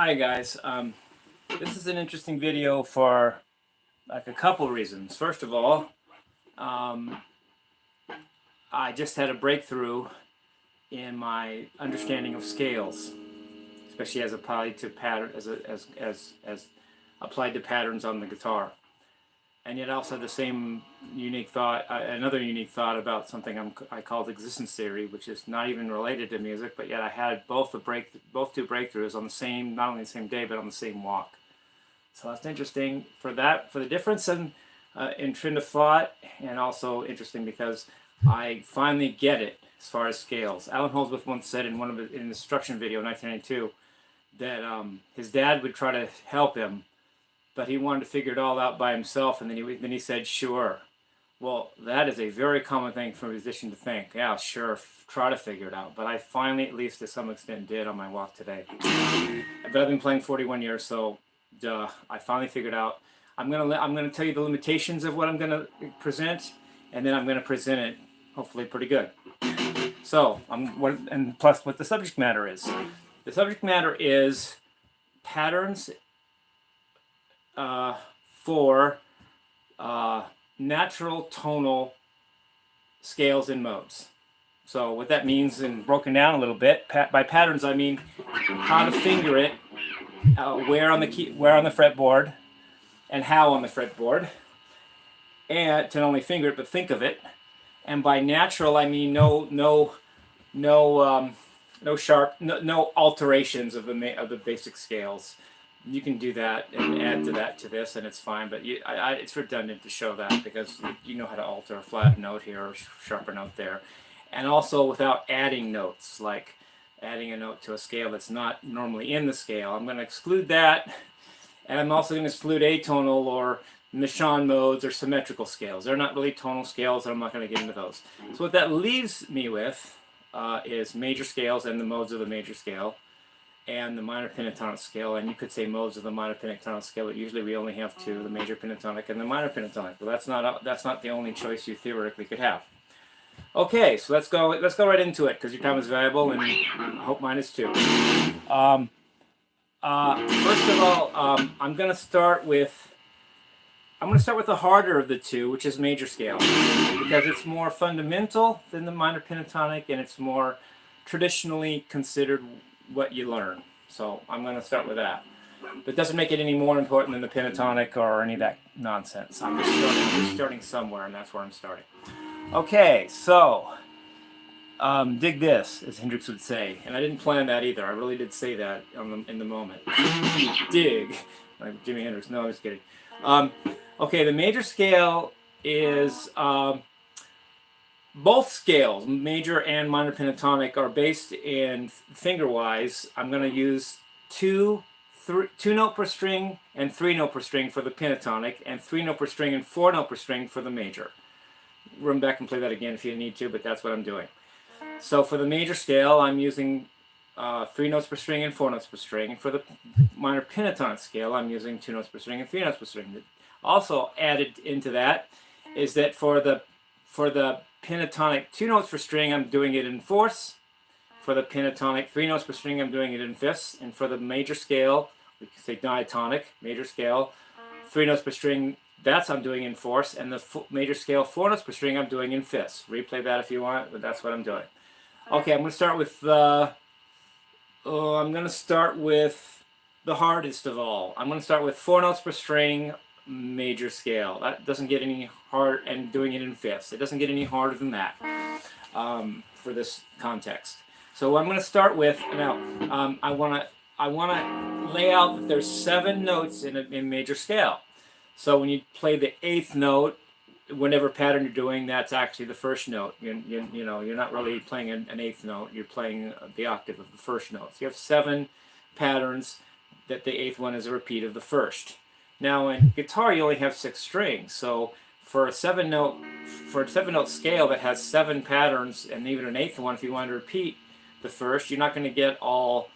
Hi guys, this is an interesting video for like a couple reasons. First of all, I just had a breakthrough in my understanding of scales, especially as applied to pattern as applied to patterns on the guitar. And yet I also had the same unique thought, another unique thought about something I called existence theory, which is not even related to music, but yet I had both two breakthroughs on the same, not only the same day, but on the same walk. So that's interesting for the difference in trend of thought, and also interesting because I finally get it as far as scales. Alan Holdsworth once said in one of in an instruction video in 1992 that his dad would try to help him, but he wanted to figure it all out by himself, and then he said, "Sure." Well, that is a very common thing for a musician to think. Yeah, sure, try to figure it out. But I finally, at least to some extent, did on my walk today. But I've been playing 41 years, so duh, I finally figured out. I'm gonna tell you the limitations of what I'm gonna present, and then I'm gonna present it hopefully pretty good. So and plus what the subject matter is. The subject matter is patterns for natural tonal scales and modes. So what that means, and broken down a little bit, by patterns I mean how to finger it, where on the fretboard, and how on the fretboard, and to not only finger it but think of it. And by natural I mean no alterations of the basic scales. You can do that and add to this, and it's fine. But it's redundant to show that because you know how to alter a flat note here or sharper note there, and also without adding notes, like adding a note to a scale that's not normally in the scale. I'm going to exclude that, and I'm also going to exclude atonal or Michon modes or symmetrical scales. They're not really tonal scales, and I'm not going to get into those. So what that leaves me with is major scales and the modes of the major scale, and the minor pentatonic scale, and you could say modes of the minor pentatonic scale, but usually we only have two: the major pentatonic and the minor pentatonic. But that's not the only choice you theoretically could have. Okay, so let's go right into it because your time is valuable, and I hope mine is too. First of all, I'm going to start with the harder of the two, which is major scale, because it's more fundamental than the minor pentatonic, and it's more traditionally considered what you learn. So I'm going to start with that. But it doesn't make it any more important than the pentatonic or any of that nonsense. I'm just starting somewhere, and that's where I'm starting. Okay, so dig this, as Hendrix would say. And I didn't plan that either. I really did say that in the moment. Dig. Like Jimi Hendrix. No, I'm just kidding. Okay, the major scale is... both scales, major and minor pentatonic, are based in finger-wise. I'm going to use two note per string and 3 note per string for the pentatonic, and 3 note per string and 4 note per string for the major. Run back and play that again if you need to, but that's what I'm doing. So for the major scale, I'm using 3 notes per string and 4 notes per string, and for the minor pentatonic scale, I'm using 2 notes per string and 3 notes per string. Also added into that is that for the pentatonic 2 notes per string, I'm doing it in fourths. For the pentatonic 3 notes per string, I'm doing it in fifths. And for the major scale, we can say diatonic, major scale, 3 notes per string, I'm doing in fourths. And the major scale 4 notes per string, I'm doing in fifths. Replay that if you want, but that's what I'm doing. Okay, I'm going to start with the hardest of all. I'm going to start with 4 notes per string, major scale. That doesn't get any hard, and doing it in fifths. It doesn't get any harder than that for this context. So I'm going to start with now. I want to lay out that there's 7 notes in major scale. So when you play the 8th note, whatever pattern you're doing, that's actually the first note. You know, you're not really playing an 8th note. You're playing the octave of the first note. So you have 7 patterns that the 8th one is a repeat of the first. Now in guitar you only have 6 strings, so for a 7-note scale that has 7 patterns, and even an 8th one, if you want to repeat the first, you're not going to get all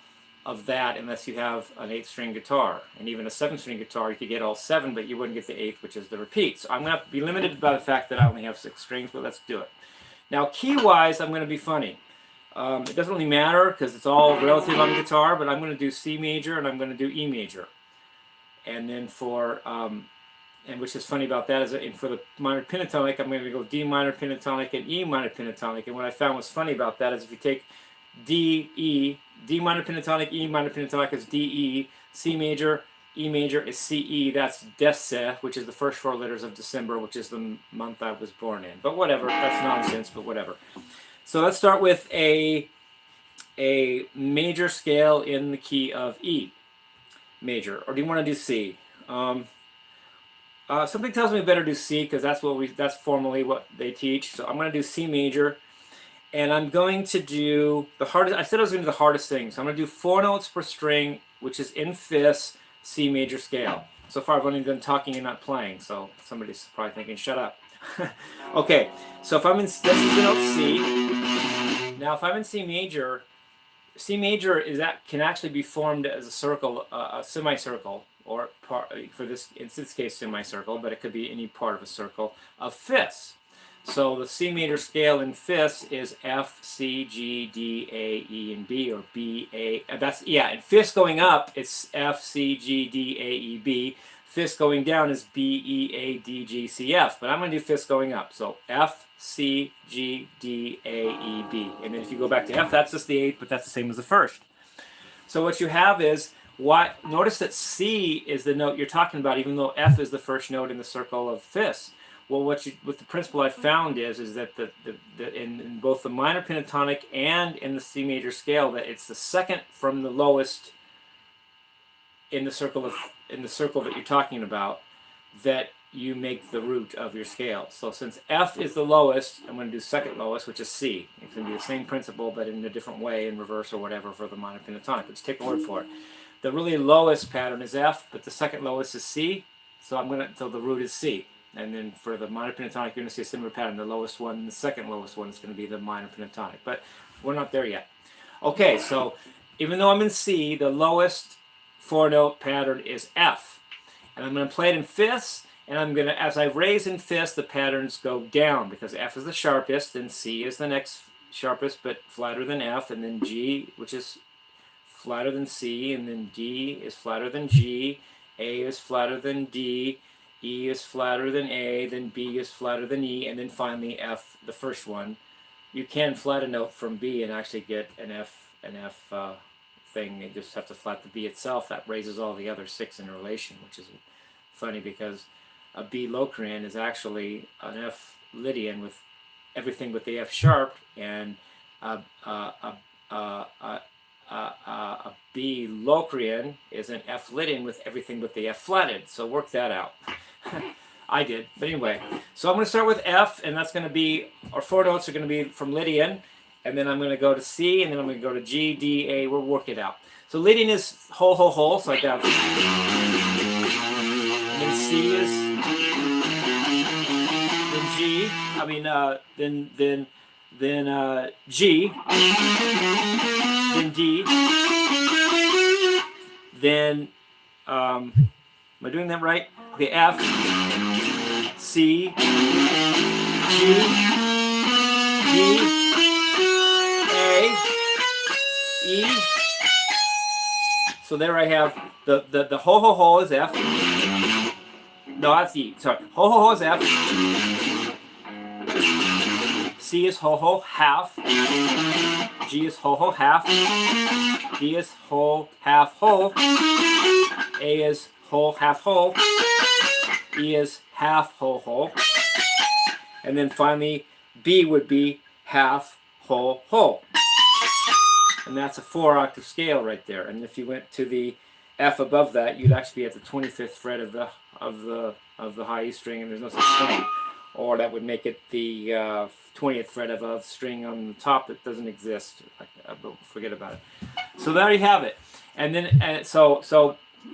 of that unless you have an 8-string guitar. And even a 7-string guitar, you could get all 7, but you wouldn't get the 8th, which is the repeat. So I'm going to have to be limited by the fact that I only have 6 strings, but let's do it. Now key-wise, I'm going to be funny. It doesn't really matter because it's all relative on the guitar, but I'm going to do C major and I'm going to do E major. And then for, and which is funny about that is that for the minor pentatonic, I'm going to go D minor pentatonic and E minor pentatonic. And what I found was funny about that is if you take D, E, D minor pentatonic, E minor pentatonic is D, E, C major, E major is C, E. That's Dece, which is the first 4 letters of December, which is the month I was born in. But whatever, that's nonsense, but whatever. So let's start with a major scale in the key of E major. Or do you want to do C? Something tells me better do C because that's formally what they teach. So I'm going to do C major. And I'm going to do the hardest. I said I was going to do the hardest thing. So I'm going to do 4 notes per string, which is in fifths, C major scale. So far I've only done talking and not playing. So somebody's probably thinking, shut up. Okay, so if I'm in, this is the note C. Now if I'm in C major is that can actually be formed as a circle, a semicircle, or part, for this, in this case semicircle, but it could be any part of a circle of fifths. So the C major scale in fifths is F, C, G, D, A, E, and B, or B, A. That's, yeah, and fifths going up, it's F, C, G, D, A, E, B. Fifths going down is B, E, A, D, G, C, F. But I'm going to do fifths going up. So F, C, G, D, A, E, B. And then if you go back to F, that's just the 8th, but that's the same as the first. So what you have is, notice that C is the note you're talking about, even though F is the first note in the circle of fifths. Well, what the principle I found is that in both the minor pentatonic and in the C major scale, that it's the second from the lowest in the circle that you're talking about that you make the root of your scale. So since F is the lowest, I'm going to do second lowest, which is C. It's going to be the same principle, but in a different way, in reverse or whatever for the minor pentatonic. Let's take a word for it. The really lowest pattern is F, but the second lowest is C. So the root is C. And then for the minor pentatonic, you're going to see a similar pattern. The lowest one and the second lowest one is going to be the minor pentatonic. But we're not there yet. Okay, so even though I'm in C, the lowest 4-note pattern is F. And I'm going to play it in fifths. And I'm going to, as I raise in fifths, the patterns go down because F is the sharpest, then C is the next sharpest but flatter than F, and then G, which is flatter than C, and then D is flatter than G, A is flatter than D, E is flatter than A, then B is flatter than E, and then finally F, the first one. You can flat a note from B and actually get an F thing. You just have to flat the B itself. That raises all the other 6 in relation, which is funny because a B Locrian is actually an F Lydian with everything but the F sharp, and a B Locrian is an F Lydian with everything but the F flatted. So work that out. I did, but anyway. So I'm going to start with F, and that's going to be, our 4 notes are going to be from Lydian, and then I'm going to go to C, and then I'm going to go to G, D, A. We'll work it out. So Lydian is ho, ho, ho, so I got, and then C is, then G, then G, then D, then, am I doing that right? Okay, F, C, G, D, A, E. So there I have the ho ho ho is F. No, that's E. Sorry, ho ho ho is F. C is ho ho half. G is ho ho half. D is ho half ho. A is ho half ho. E is half ho ho. And then finally B would be half ho ho. And that's a 4-octave scale right there. And if you went to the F above that, you'd actually be at the 25th fret of the high E string, and there's no such thing. Or that would make it the 20th fret of a string on the top that doesn't exist. Forget about it. So there you have it. And then so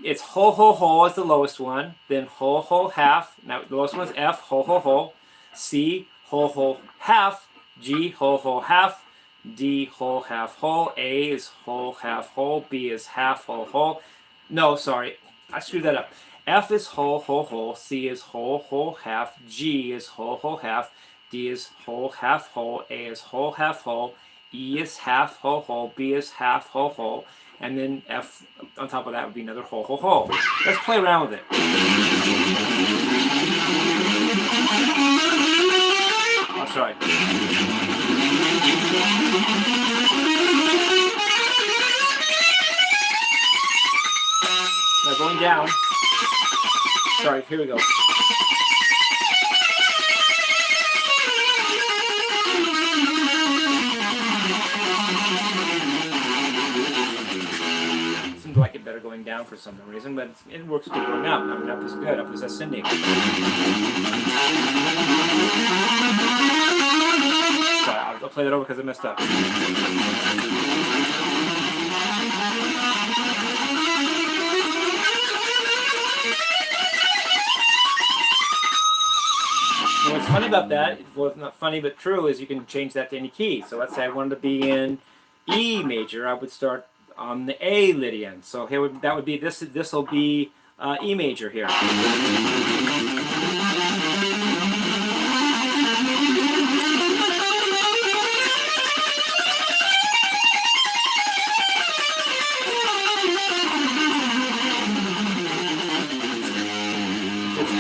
it's ho ho ho is the lowest one. Then ho ho half. Now the lowest one is F, ho ho ho. C, ho ho half. G, ho ho half. D, ho half ho. A is ho half ho. B is half ho ho. No, sorry, I screwed that up. F is ho ho ho. C is ho ho half. G is ho ho half. D is ho half ho. A is ho half ho. E is half, whole, whole. B is half, whole, whole. And then F on top of that would be another whole, whole, whole. Let's play around with it. That's right. Now going down. Sorry, here we go. Seems like it better going down for some reason, but it works good going up. I mean, up is good. Up is ascending. Sorry, I'll play that over because I messed up. And what's funny about that, well, it's not funny but true, is you can change that to any key. So let's say I wanted to be in E major, I would start on the A Lydian. So here that would be this. This will be E major here.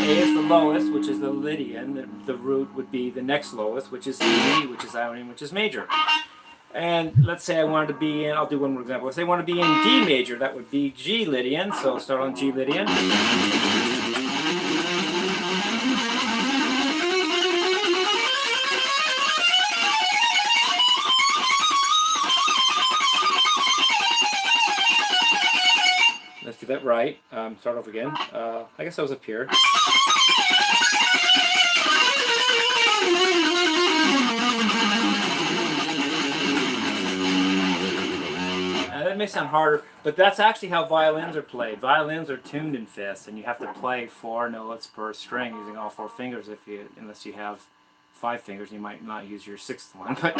A is the lowest, which is the Lydian. The root would be the next lowest, which is E, which is Ionian, which is major. And let's say I wanted to be in, I'll do one more example. Let's say I want to be in D major, that would be G Lydian. So start on G Lydian. Let's do that right. Start off again. I guess I was up here. That may sound harder, but that's actually how violins are played. Violins are tuned in fifths, and you have to play 4 notes per string using all 4 fingers. Unless you have 5 fingers, you might not use your 6th one. But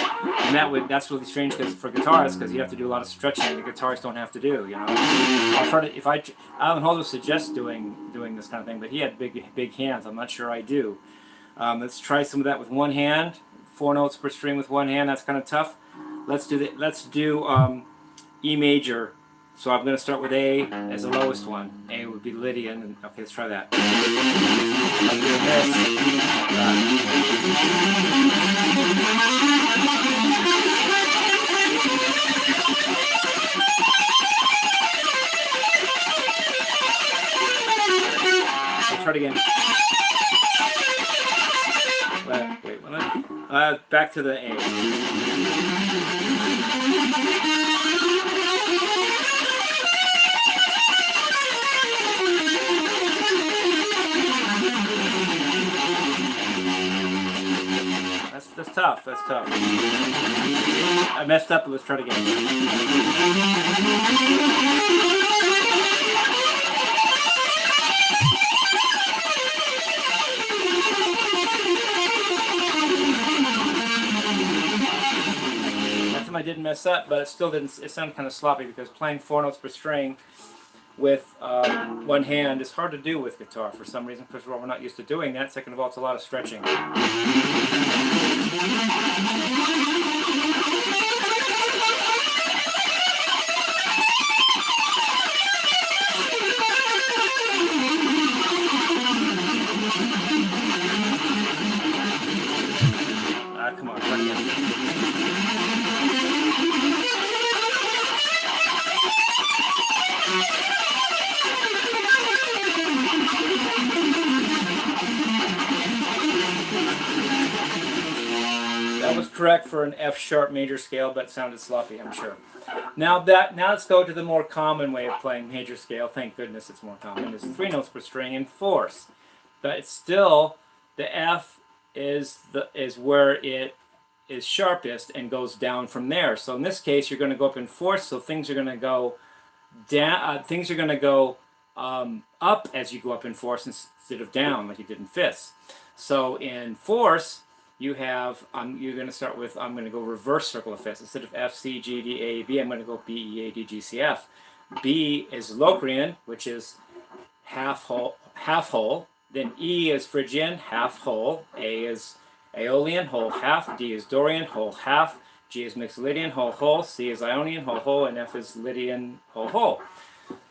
that's really strange for guitarists, because you have to do a lot of stretching the guitarists don't have to do. You know, I'll try to. Alan Holder suggests doing this kind of thing, but he had big hands. I'm not sure I do. Let's try some of that with one hand. 4 notes per string with one hand. That's kind of tough. Let's do E major. So I'm going to start with A as the lowest one. A would be Lydian. And, okay, let's try that. Let's try it again. Wait, back to the A. That's tough. That's tough. I messed up, but let's try it again. That time I didn't mess up, but it still didn't. It sounded kind of sloppy because playing 4 notes per string with one hand is hard to do with guitar for some reason. First of all, we're not used to doing that. Second of all, it's a lot of stretching. Come on, try it again. That was correct for an F sharp major scale, but it sounded sloppy, I'm sure. Now let's go to the more common way of playing major scale. Thank goodness it's more common. It's 3 notes per string in fourths, but it's still the F is where it is sharpest and goes down from there. So in this case, you're going to go up in fourths, so things are going to go down. Things are going to go up as you go up in fourths instead of down like you did in fifths. So in fourths, you have you're going to start with I'm going to go reverse circle of fifths. Instead of F, C, G, D, A, B, I'm going to go B, E, A, D, G, C, F. B is Locrian, which is half whole. Then E is Phrygian, half whole. A is Aeolian, whole half. D is Dorian, whole half. G is Mixolydian, whole, whole. C is Ionian, whole, whole. And F is Lydian, whole, whole.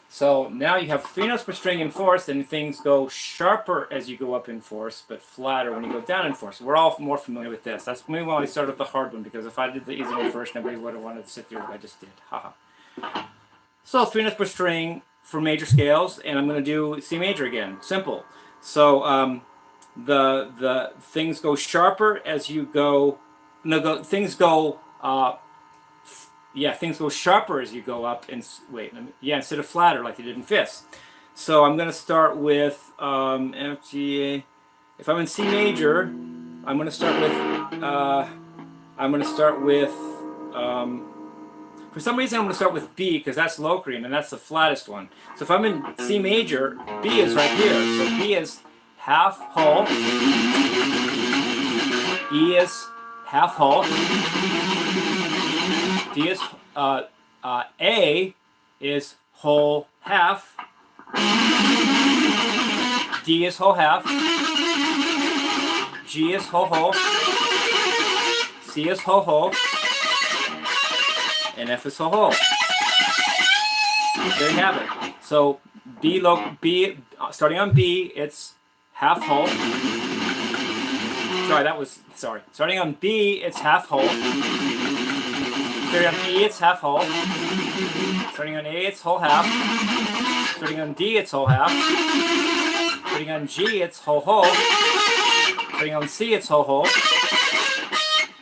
So now you have 3 notes per string in fourths, and things go sharper as you go up in fourths, but flatter when you go down in fourths. We're all more familiar with this. That's maybe why I started with the hard one, because if I did the easy one first, nobody would have wanted to sit through what I just did. Haha. So 3 notes per string for major scales, and I'm going to do C major again. Simple. So the things go sharper as you go. No, things go. Things go sharper as you go up. And instead of flatter like you did in fifths. So I'm going to start with F, G, A. If I'm in C major, I'm going to start with. For some reason, I'm going to start with B because that's Locrian and that's the flattest one. So if I'm in C major, B is right here. So B is half whole. E is half whole. D is A is whole half. D is whole half. G is whole whole. C is whole whole. And F is whole whole. There you have it. So B starting on B, it's half whole. Starting on B, it's half whole. Starting on E, it's half whole. Starting on A, it's whole half. Starting on D, it's whole half. Starting on G, it's whole whole. Starting on C, it's whole whole.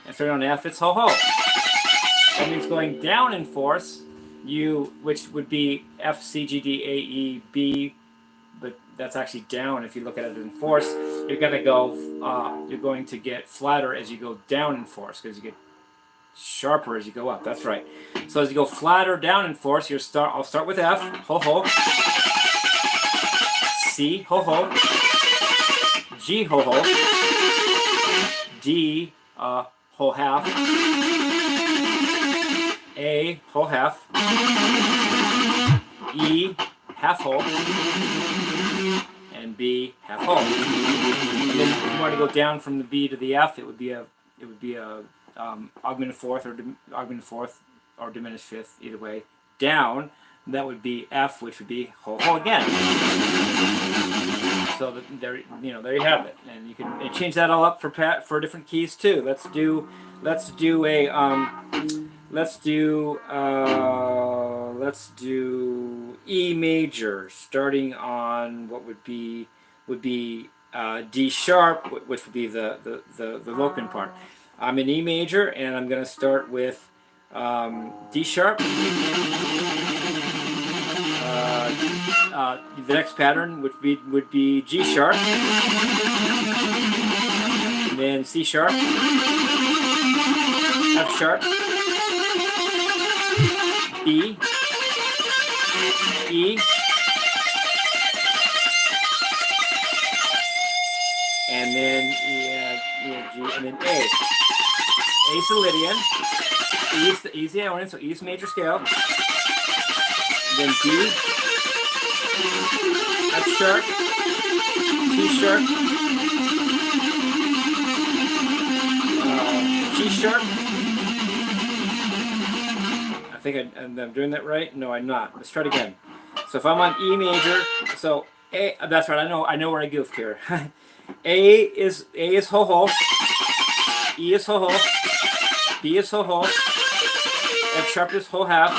And starting on F, it's whole whole. That means going down in fourths, which would be F, C, G, D, A, E, B, but that's actually down if you look at it in fourths. You're going to get flatter as you go down in fourths because you get sharper as you go up. That's right. So as you go flatter down in fourths, I'll start with F, whole whole. C, whole whole. G, whole whole. D, whole half. A, whole half. E, half whole. And B, half whole. And then if you want to go down from the B to the F, it would be a augmented fourth or diminished fifth, either way. Down, that would be F, which would be whole whole again. So there you have it, and you can change that all up for different keys too. Let's do E major, starting on what would be D sharp, which would be the Locrian part. I'm in E major, and I'm going to start with D sharp. The next pattern would be G sharp, and then C sharp, F sharp, B, E, and then G, and then A. A is the Lydian, E is the Ionian, so E is major scale. Then D, F sharp, C sharp, G sharp. I think I'm doing that right. No, I'm not. Let's try it again. So if I'm on E major, so A. That's right. I know where I goofed here. A is whole whole. E is whole whole. B is whole whole. F sharp is whole half.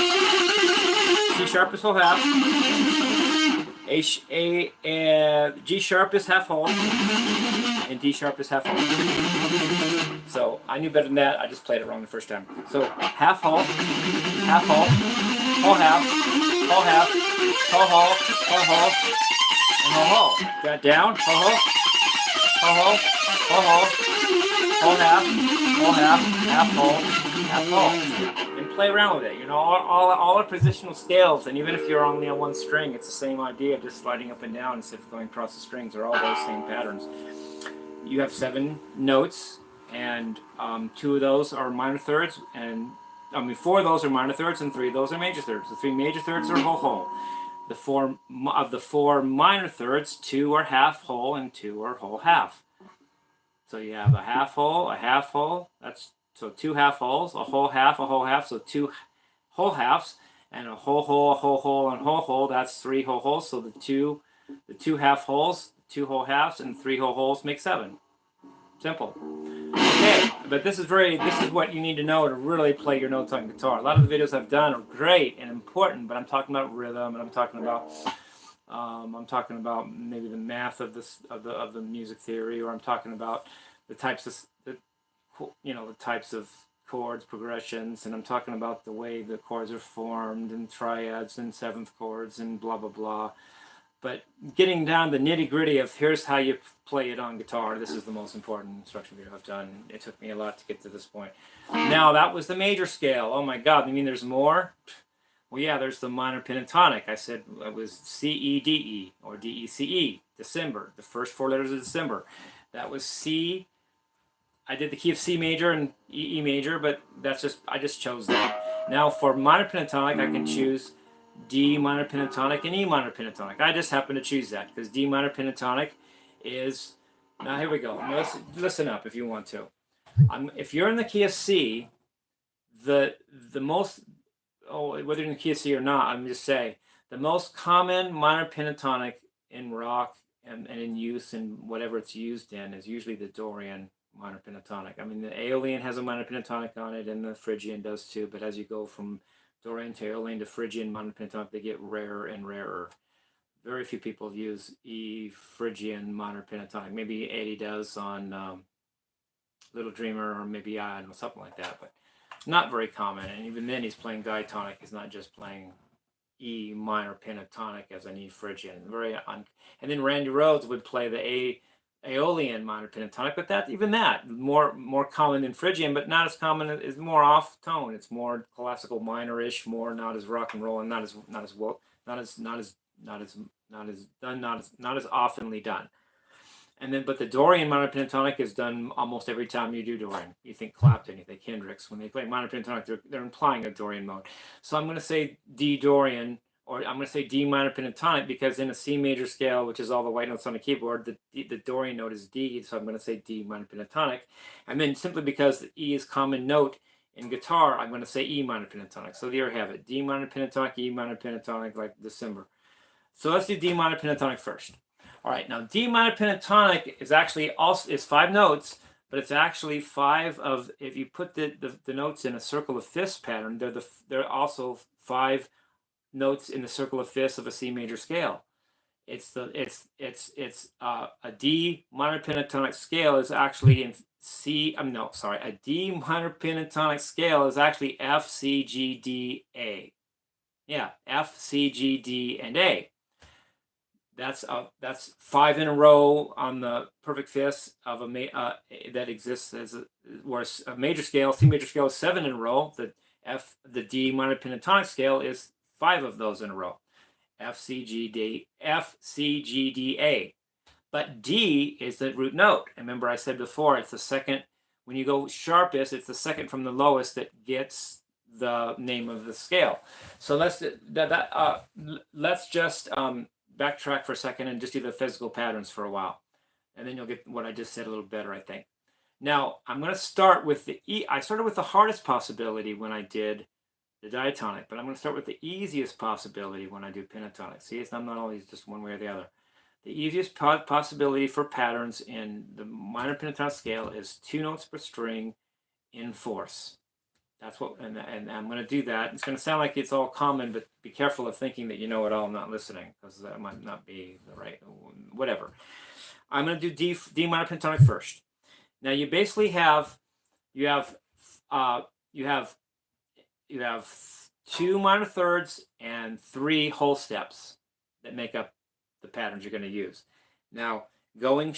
C sharp is whole half. G sharp is half whole. And D sharp is half whole. So I knew better than that. I just played it wrong the first time. So half whole, whole half, whole half, whole whole, and whole. Got down, whole, whole half, half whole. And play around with it. All our positional scales, and even if you're only on one string, it's the same idea, just sliding up and down instead of going across the strings, are all those same patterns. You have 7 notes, and 2 of those are minor thirds, and 4 of those are minor thirds, and 3 of those are major thirds. The 3 major thirds are whole whole. Of the 4 minor thirds, 2 are half whole and 2 are whole half. So you have a half whole, that's So 2 half holes, a whole half, so 2 whole halves, and a whole hole, a whole hole, and a whole hole. That's 3 whole holes. So the two half holes, 2 whole halves, and 3 whole holes make 7. Simple. Okay, but this is what you need to know to really play your notes on guitar. A lot of the videos I've done are great and important, but I'm talking about rhythm, and I'm talking about maybe the math of the music theory, or I'm talking about the types of the types of chords, progressions, and I'm talking about the way the chords are formed, and triads and seventh chords and blah blah blah. But getting down the nitty gritty of here's how you play it on guitar, this is the most important instruction video I've done. It took me a lot to get to this point. Now that was the major scale. Oh my God, you mean there's more? Well, yeah, there's the minor pentatonic. I said it was C, E, D, E, or D, E, C, E, December, the first 4 letters of December. That was C. I did the key of C major and E major, but I just chose that. Now for minor pentatonic, I can choose D minor pentatonic and E minor pentatonic. I just happen to choose that because D minor pentatonic is, now here we go. Listen up if you want to. If you're in the key of C, the most, whether you're in the key of C or not, I'm just saying, the most common minor pentatonic in rock and in use and whatever it's used in is usually the Dorian minor pentatonic. I mean, the Aeolian has a minor pentatonic on it, and the Phrygian does too, but as you go from Dorian to Aeolian to Phrygian minor pentatonic, they get rarer and rarer. Very few people use E Phrygian minor pentatonic. Maybe Eddie does on Little Dreamer, or maybe I don't know, something like that, but not very common. And even then, he's playing diatonic. He's not just playing E minor pentatonic as an E Phrygian. And then Randy Rhoads would play the Aeolian minor pentatonic, but even that more common than Phrygian, but not as common. Is more off tone. It's more classical minor-ish, more not as rock and roll, and not as oftenly done. And then, but the Dorian minor pentatonic is done almost every time you do Dorian. You think Clapton, you think Hendrix. When they play minor pentatonic, they're implying a Dorian mode. So I'm going to say D Dorian, or I'm going to say D minor pentatonic, because in a C major scale, which is all the white notes on the keyboard, the Dorian note is D, so I'm going to say D minor pentatonic. And then simply because the E is common note in guitar, I'm going to say E minor pentatonic. So there you have it, D minor pentatonic, E minor pentatonic, like December. So let's do D minor pentatonic first. All right, now D minor pentatonic is actually also is 5 notes, but it's actually 5 of, if you put the notes in a circle of fifths pattern, they're also 5 notes in the circle of fifths of a C major scale. A D minor pentatonic scale is actually in a D minor pentatonic scale is actually F, C, G, D, A. Yeah, F, C, G, D, and A. That's 5 in a row on the perfect fifths of that exists as whereas a major scale, C major scale, is 7 in a row. The D minor pentatonic scale is 5 of those in a row. F, C, G, D, F, C, G, D, A. But D is the root note. And remember I said before, it's the second, when you go sharpest, it's the second from the lowest that gets the name of the scale. So let's just backtrack for a second and just do the physical patterns for a while. And then you'll get what I just said a little better, I think. Now, I'm going to start with the E. I started with the hardest possibility when I did the diatonic, but I'm going to start with the easiest possibility when I do pentatonic. See, I'm not always just one way or the other. The easiest possibility for patterns in the minor pentatonic scale is 2 notes per string in fourths. That's what, and I'm going to do that. It's going to sound like it's all common, but be careful of thinking that you know it all, not listening, because that might not be the right, whatever. I'm going to do D minor pentatonic first. Now you basically have 2 minor thirds and 3 whole steps that make up the patterns you're going to use. Now, going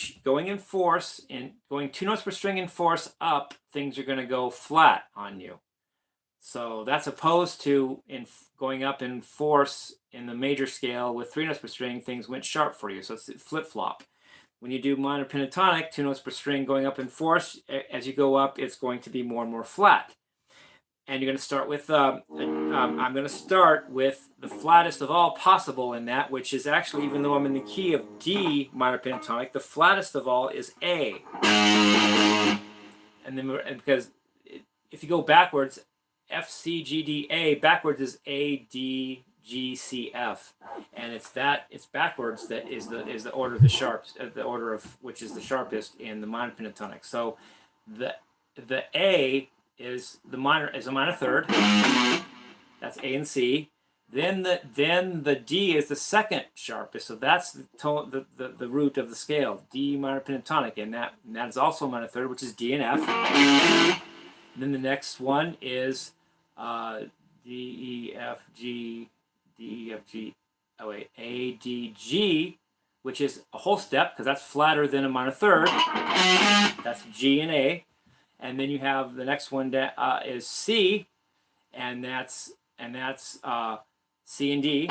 in fourths and going 2 notes per string in fourths up, things are going to go flat on you. So that's opposed to going up in fourths in the major scale with 3 notes per string, things went sharp for you. So it's flip-flop. When you do minor pentatonic, 2 notes per string going up in fourths, as you go up, it's going to be more and more flat. And you're going to start with, I'm going to start with the flattest of all possible in that, which is actually, even though I'm in the key of D minor pentatonic, the flattest of all is A. And then, because if you go backwards, F, C, G, D, A, backwards is A, D, G, C, F, and it's backwards that is the order of the sharps, the order of which is the sharpest in the minor pentatonic. So the A is a minor third. That's A and C. Then the D is the second sharpest. So that's the root of the scale, D minor pentatonic, and that is also a minor third, which is D and F. And then the next one is D, E, F, G, D, E, F, G, A, D, G, which is a whole step because that's flatter than a minor third. That's G and A. And then you have the next one that is C, and that's C and D.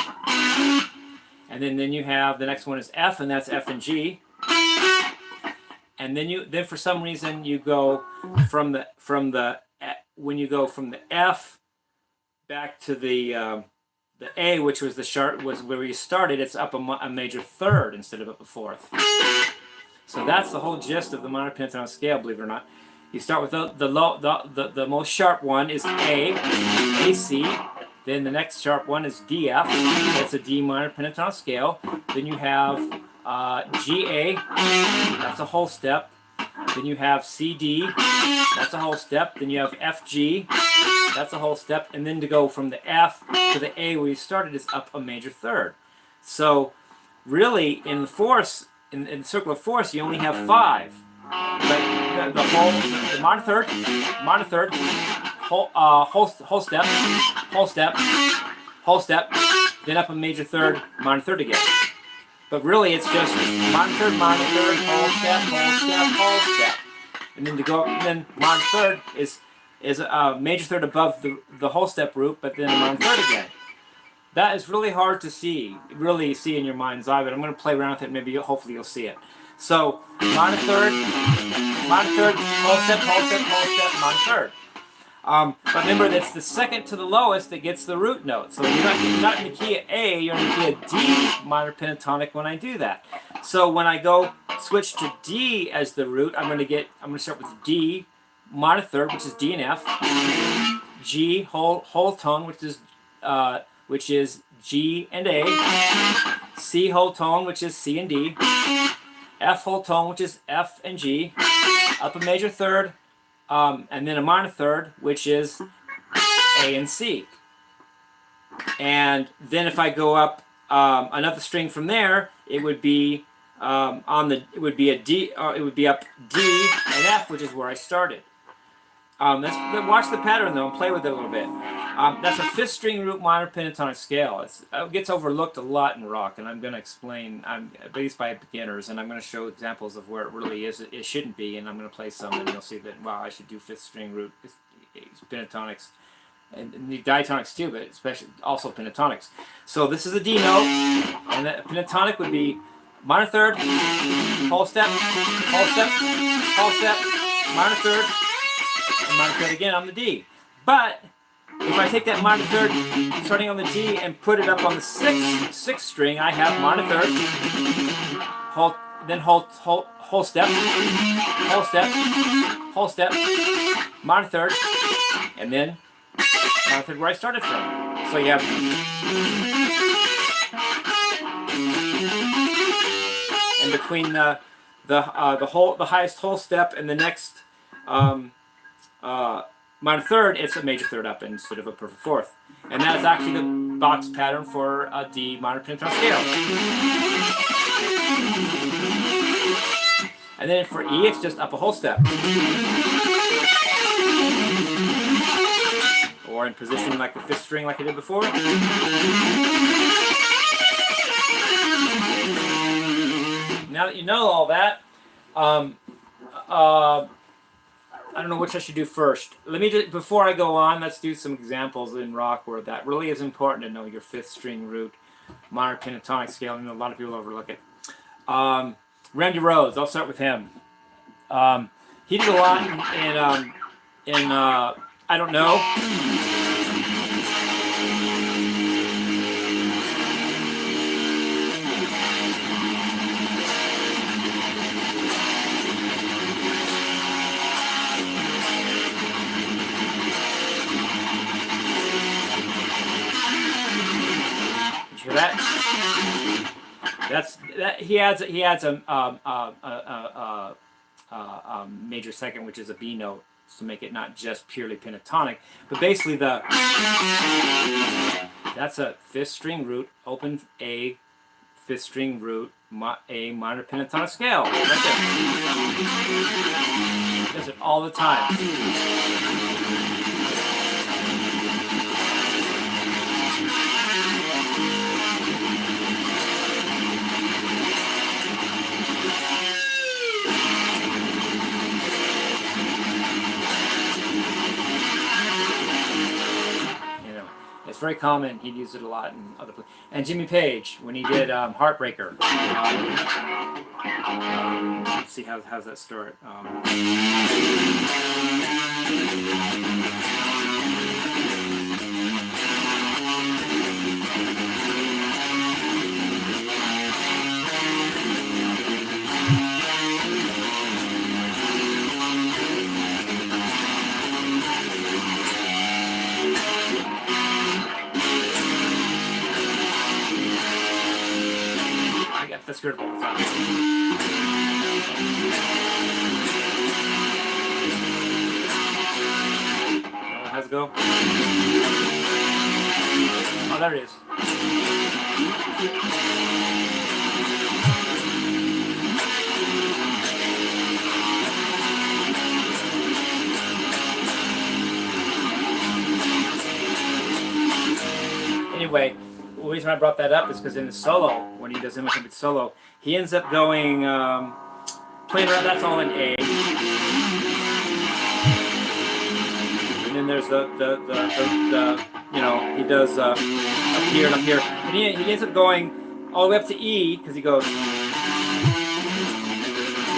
And then you have the next one is F, and that's F and G. And then for some reason you go when you go from the F back to the A, which was was where you started. It's up a major third instead of up a fourth. So that's the whole gist of the minor pentatonic scale, believe it or not. You start with the most sharp one is A, C. Then the next sharp one is D, F. That's a D minor pentatonic scale. Then you have G, A. That's a whole step. Then you have C, D. That's a whole step. Then you have F, G. That's a whole step. And then to go from the F to the A where you started is up a major third. So really in the fourths, in the circle of fourths, you only have 5. But the minor third, whole step, then up a major third, minor third again. But really it's just minor third, whole step. And then to go, then minor third is a major third above the whole step root, but then a minor third again. That is really hard to really see in your mind's eye, but I'm going to play around with it. Maybe hopefully you'll see it. So minor third, whole step, minor third. But remember, that's the second to the lowest that gets the root note. So you're not in the key of A, you're in the key of D minor pentatonic when I do that. So when I go switch to D as the root, I'm going to start with D minor third, which is D and F. G whole tone, which is G and A. C whole tone, which is C and D. F whole tone, which is F and G. Up a major third, and then a minor third, which is A and C. And then if I go up another string from there, it would be it would be up D and F, which is where I started. Watch the pattern though and play with it a little bit. That's a 5th string root minor pentatonic scale. It gets overlooked a lot in rock, and I'm going to explain, at least by beginners, and I'm going to show examples of where it really is. It shouldn't be, and I'm going to play some, and you'll see that, wow, I should do 5th string root pentatonics, and diatonics too, but especially also pentatonics. So this is a D note, and a pentatonic would be minor third, whole step, minor third, and minor third again on the D. But if I take that minor third starting on the D and put it up on the 6th string, I have minor third, whole step, minor third, and then minor third where I started from. So you have in between the highest whole step and the next minor third, it's a major third up instead of a perfect fourth. And that's actually the box pattern for a D minor pentatonic scale. And then for E, it's just up a whole step. Or in position like the 5th string like I did before. Now that you know all that, I don't know which I should do first. Before I go on, let's do some examples in rock where that really is important to know your 5th string root minor pentatonic scale. I know a lot of people overlook it. Randy Rhoads, I'll start with him. He did a lot in I Don't Know. he adds a major second, which is a B note, to make it not just purely pentatonic, but basically that's a fifth string root, open A, fifth string root, A minor pentatonic scale. Right there. He does it all the time. It's very common. He'd use it a lot in other places. And Jimmy Page, when he did Heartbreaker, let's see how's that start. That's good all the time. How's it go? Oh, there it is. Anyway, the reason I brought that up is because in the solo, when he does Imitated solo, he ends up going, playing around, that's all in A. And then there's the he does up here and up here. And he ends up going all the way up to E, because he goes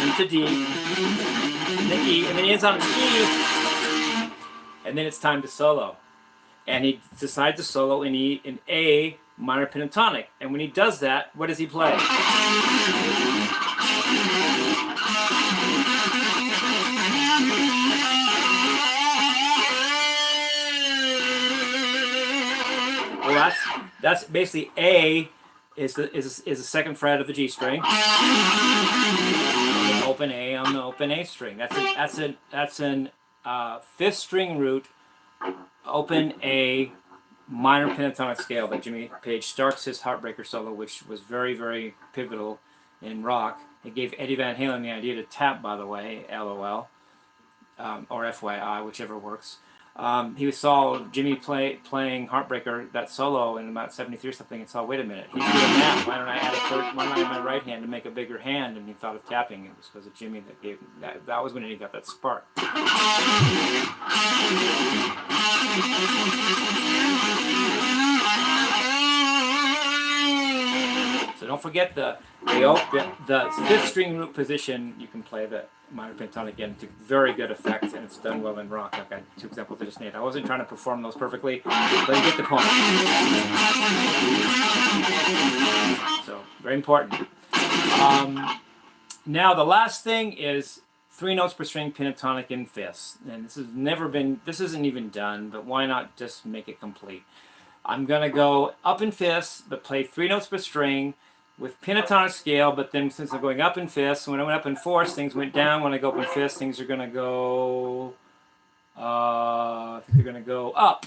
into D, and then E, and then he ends on E, and then it's time to solo. And he decides to solo in E, in A minor pentatonic. And when he does that, what does he play? Well, that's basically A is the second fret of the G string. Open A on the open A string. That's an fifth string root, open A minor pentatonic scale that Jimmy Page starts his Heartbreaker solo, which was very, very pivotal in rock. It gave Eddie Van Halen the idea to tap, by the way, LOL, or FYI, whichever works. He saw Jimmy playing Heartbreaker, that solo, in about 73 or something, and saw, wait a minute, he's doing that. Why don't I add why don't I add my right hand to make a bigger hand? And he thought of tapping. It was because of Jimmy that gave that was when he got that spark. So don't forget the fifth string root position. You can play the minor pentatonic again to very good effect, and it's done well in rock. I've got two examples I just made. I wasn't trying to perform those perfectly, but you get the point. So very important. Now the last thing is 3 notes per string pentatonic in fifths, and this isn't even done, but why not just make it complete? I'm gonna go up in fifths, but play 3 notes per string with pentatonic scale, but then since I'm going up in fifths, when I went up in fourths, things went down. When I go up in fifths, things are gonna go, I think they're gonna go up.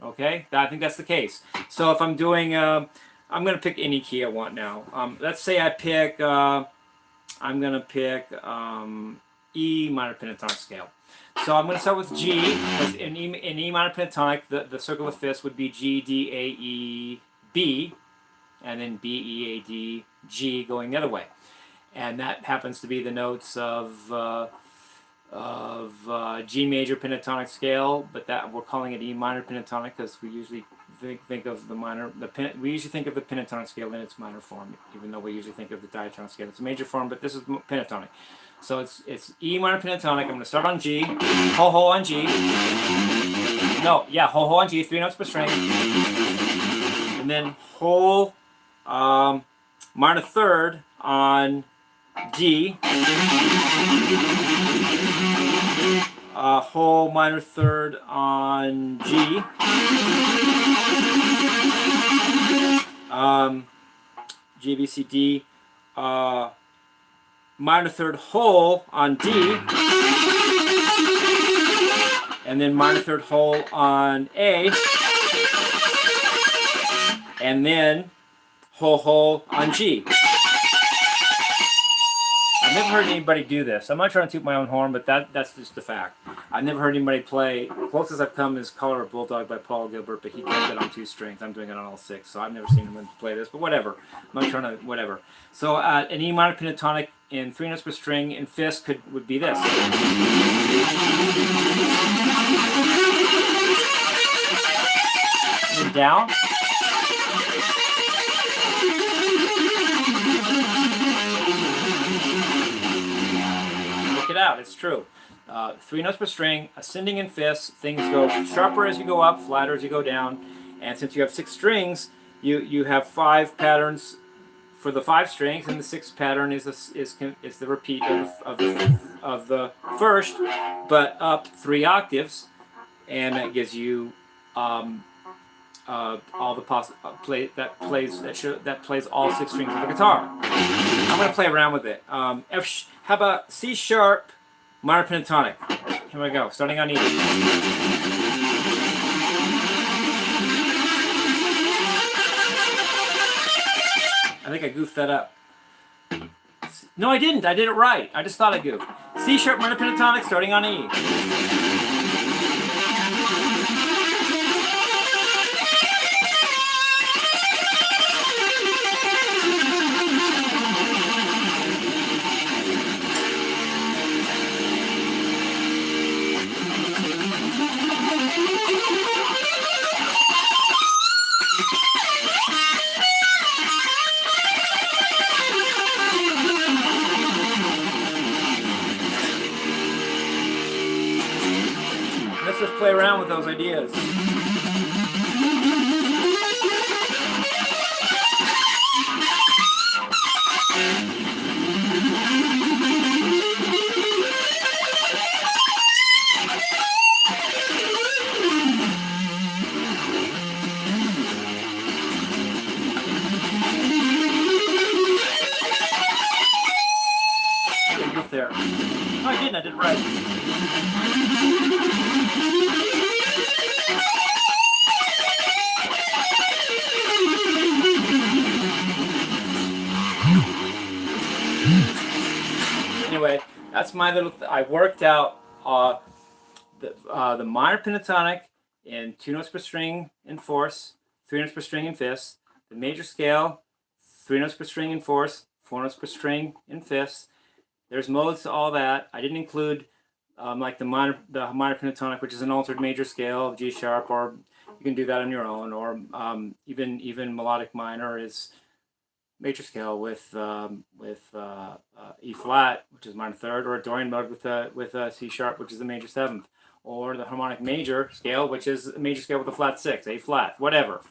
Okay, I think that's the case. So if I'm doing, I'm gonna pick any key I want now. Let's say I pick, I'm gonna pick E minor pentatonic scale. So I'm going to start with G, because in E minor pentatonic, the circle of fifths would be G, D, A, E, B, and then B, E, A, D, G going the other way. And that happens to be the notes of G major pentatonic scale, but that we're calling it E minor pentatonic because we usually think of the we usually think of the pentatonic scale in its minor form, even though we usually think of the diatonic scale. It's a major form, but this is pentatonic. So it's E minor pentatonic. I'm going to start on G, ho on G. No, yeah, ho on G, 3 notes per string. And then whole minor third on D. Whole minor third on G. G, B, C, D, minor third whole on D, and then minor third whole on A, and then whole on G. I've never heard anybody do this. I'm not trying to toot my own horn, but that's just the fact. I've never heard anybody play. The closest I've come is Color of Bulldog by Paul Gilbert, but he kept it on 2 strings. I'm doing it on all 6, so I've never seen him play this, but whatever. I'm not trying to, whatever. So an E minor pentatonic in 3 notes per string in fifths would be this. And then down. It out, it's true. 3 notes per string, ascending in fifths, things go sharper as you go up, flatter as you go down, and since you have 6 strings, you have 5 patterns for the 5 strings, and the 6th pattern is the repeat of the first, but up 3 octaves, and that gives you all the that plays all 6 strings of the guitar. I'm going to play around with it. How about C sharp minor pentatonic? Here we go, starting on E. I think I goofed that up. No, I didn't. I did it right. I just thought I goofed. C sharp minor pentatonic, starting on E. Let's just play around with those ideas. There. No, I didn't. I did it right. Anyway, that's my little. I worked out the minor pentatonic in 2 notes per string in fourths, 3 notes per string in fifths. The major scale, 3 notes per string in fourths, 4 notes per string in fifths. There's modes to all that. I didn't include like the minor pentatonic, which is an altered major scale of G sharp, or you can do that on your own, or even melodic minor is major scale with E flat, which is minor third, or a Dorian mode with C sharp, which is the major 7th, or the harmonic major scale, which is a major scale with a flat 6, A flat, whatever.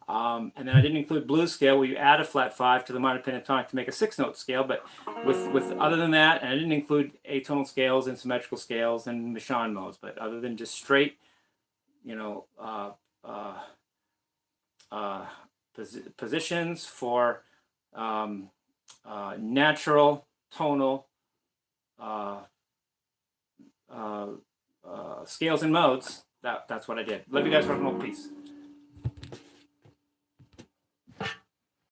And then I didn't include blues scale, where you add a flat 5 to the minor pentatonic to make a 6-note scale. But with other than that, and I didn't include atonal scales and symmetrical scales and Michon modes. But other than just straight, you know, positions for natural tonal scales and modes. That's what I did. Love you guys. Rock and roll. Peace.